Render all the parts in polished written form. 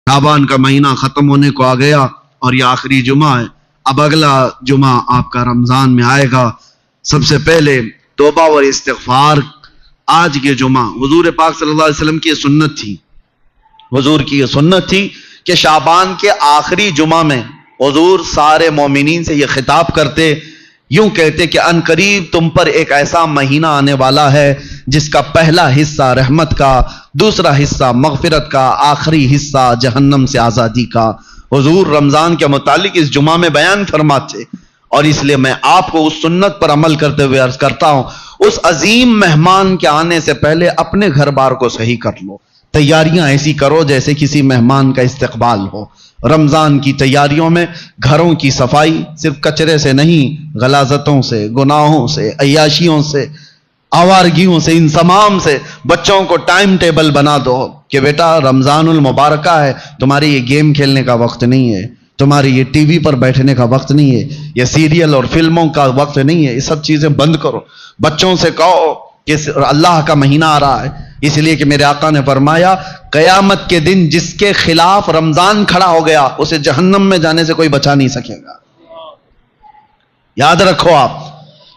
शाबान का महीना खत्म होने को आ गया और ये आखिरी जुमा है। अब अगला जुमा आपका रमजान में आएगा। सबसे पहले तौबा और इस्तिग़फ़ार। आज के जुमा हुजूर पाक सल्लल्लाहु अलैहि वसल्लम की सुन्नत थी, हुजूर की ये सुन्नत थी कि शाबान के आखिरी जुमा में हुजूर सारे मोमिनीन से ये खिताब करते, यूं कहते कि अनकरीब तुम पर एक ऐसा महीना आने वाला है जिसका पहला हिस्सा रहमत का, दूसरा हिस्सा मगफिरत का, आखिरी हिस्सा जहन्नम से आज़ादी का। हुजूर रमजान के मुतालिक इस जुमा में बयान फरमाते, और इसलिए मैं आपको उस सुन्नत पर अमल करते हुए अर्ज करता हूं, उस अजीम मेहमान के आने से पहले अपने घर बार को सही कर लो। तैयारियां ऐसी करो जैसे किसी मेहमान का इस्तकबाल हो। रमजान की तैयारियों में घरों की सफाई सिर्फ कचरे से नहीं, गलाजतों से, गुनाहों से, अय्याशियों से, आवारगियों से, इन तमाम से बच्चों को टाइम टेबल बना दो कि बेटा रमजानुल मुबारका है, तुम्हारी ये गेम खेलने का वक्त नहीं है, तुम्हारी ये टीवी पर बैठने का वक्त नहीं है, ये सीरियल और फिल्मों का वक्त नहीं है। ये सब चीजें बंद करो। बच्चों से कहो कि अल्लाह का महीना आ रहा है, इसलिए कि मेरे आका ने फरमाया कयामत के दिन जिसके खिलाफ रमजान खड़ा हो गया उसे जहन्नम में जाने से कोई बचा नहीं सकेगा। याद रखो आप,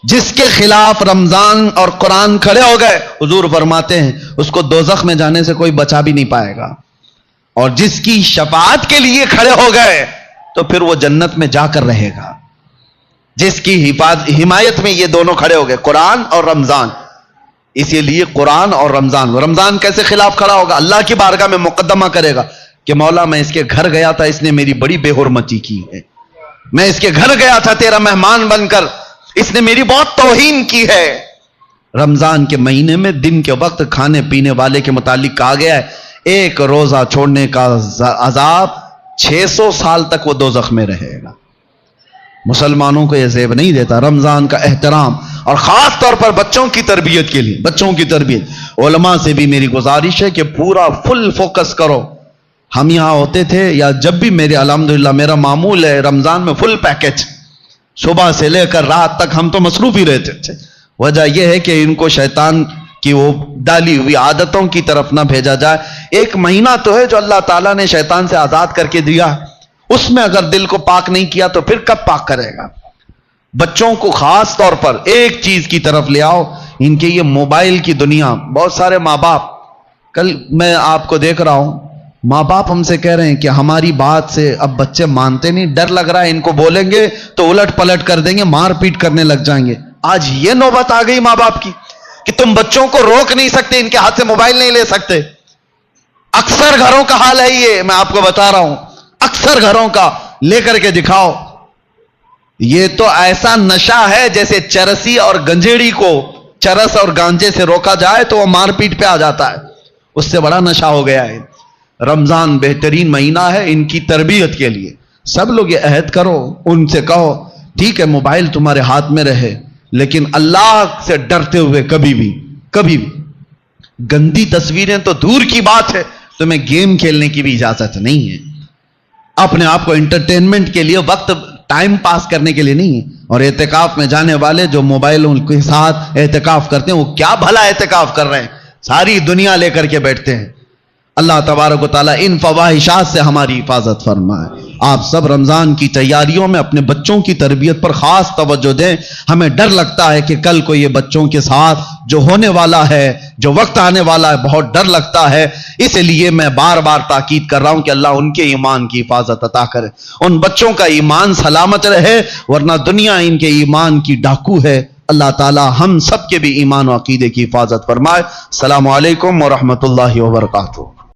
जिसके खिलाफ रमजान और कुरान खड़े हो गए, हुजूर फरमाते हैं उसको दोज़ख में जाने से कोई बचा भी नहीं पाएगा। और जिसकी शफाअत के लिए खड़े हो गए तो फिर वो जन्नत में जाकर रहेगा। जिसकी हिमायत में ये दोनों खड़े हो गए, कुरान और रमजान। इसीलिए कुरान और रमजान, रमजान कैसे खिलाफ खड़ा होगा? अल्लाह की बारगाह में मुकद्दमा करेगा कि मौला मैं इसके घर गया था, इसने मेरी बड़ी बेहुरमती की है। मैं इसके घर गया था तेरा मेहमान बनकर, इसने मेरी बहुत तौहीन की है। रमजान के महीने में दिन के वक्त खाने पीने वाले के मुतालिक कहा गया है एक रोजा छोड़ने का अजाब 600 साल तक वो दोज़ख में रहेगा। मुसलमानों को यह ज़ेब नहीं देता रमजान का एहतराम, और खास तौर पर बच्चों की तरबियत के लिए, बच्चों की तरबियत। उलमा से भी मेरी गुजारिश है कि पूरा फुल फोकस करो। हम यहां होते थे या जब भी मेरे अल्हम्दुलिल्लाह मेरा मामूल है रमजान में फुल पैकेज, सुबह से लेकर रात तक हम तो मसरूफ ही रहते थे। वजह यह है कि इनको शैतान कि वो डाली हुई आदतों की तरफ ना भेजा जाए। एक महीना तो है जो अल्लाह ताला ने शैतान से आजाद करके दिया, उसमें अगर दिल को पाक नहीं किया तो फिर कब पाक करेगा? बच्चों को खास तौर पर एक चीज की तरफ ले आओ, इनके ये मोबाइल की दुनिया। बहुत सारे माँ बाप, कल मैं आपको देख रहा हूं, माँ बाप हमसे कह रहे हैं कि हमारी बात से अब बच्चे मानते नहीं, डर लग रहा है इनको बोलेंगे तो उलट पलट कर देंगे, मार पीट करने लग जाएंगे। आज ये नौबत आ गई माँ बाप की कि तुम बच्चों को रोक नहीं सकते, इनके हाथ से मोबाइल नहीं ले सकते। अक्सर घरों का हाल है ये, मैं आपको बता रहा हूं, अक्सर घरों का। लेकर के दिखाओ। ये तो ऐसा नशा है जैसे चरसी और गंजेड़ी को चरस और गांजे से रोका जाए तो वो मारपीट पे आ जाता है, उससे बड़ा नशा हो गया है। रमजान बेहतरीन महीना है इनकी तरबियत के लिए। सब लोग ये अहद करो, उनसे कहो ठीक है मोबाइल तुम्हारे हाथ में रहे, लेकिन अल्लाह से डरते हुए कभी भी गंदी तस्वीरें तो दूर की बात है, तुम्हें गेम खेलने की भी इजाजत नहीं है। अपने आप को एंटरटेनमेंट के लिए, वक्त टाइम पास करने के लिए नहीं है। और एहतिकाफ में जाने वाले जो मोबाइलों के साथ एहतिकाफ करते हैं वो क्या भला एहतिकाफ कर रहे हैं, सारी दुनिया लेकर के बैठते हैं। अल्लाह तबारक व तआला इन फवाहिशात से हमारी हिफाजत फरमाए। आप सब रमजान की तैयारियों में अपने बच्चों की तरबियत पर खास तवज्जो दें। हमें डर लगता है कि कल को ये बच्चों के साथ जो होने वाला है, जो वक्त आने वाला है, बहुत डर लगता है। इसलिए मैं बार बार ताकीद कर रहा हूं कि अल्लाह उनके ईमान की हिफाजत अता करे, उन बच्चों का ईमान सलामत रहे, वरना दुनिया इनके ईमान की डाकू है। अल्लाह ताला हम सब के भी ईमान व अकीदे की हिफाजत फरमाए। अस्सलामु अलैकुम व रहमतुल्लाहि व बरकातुहू।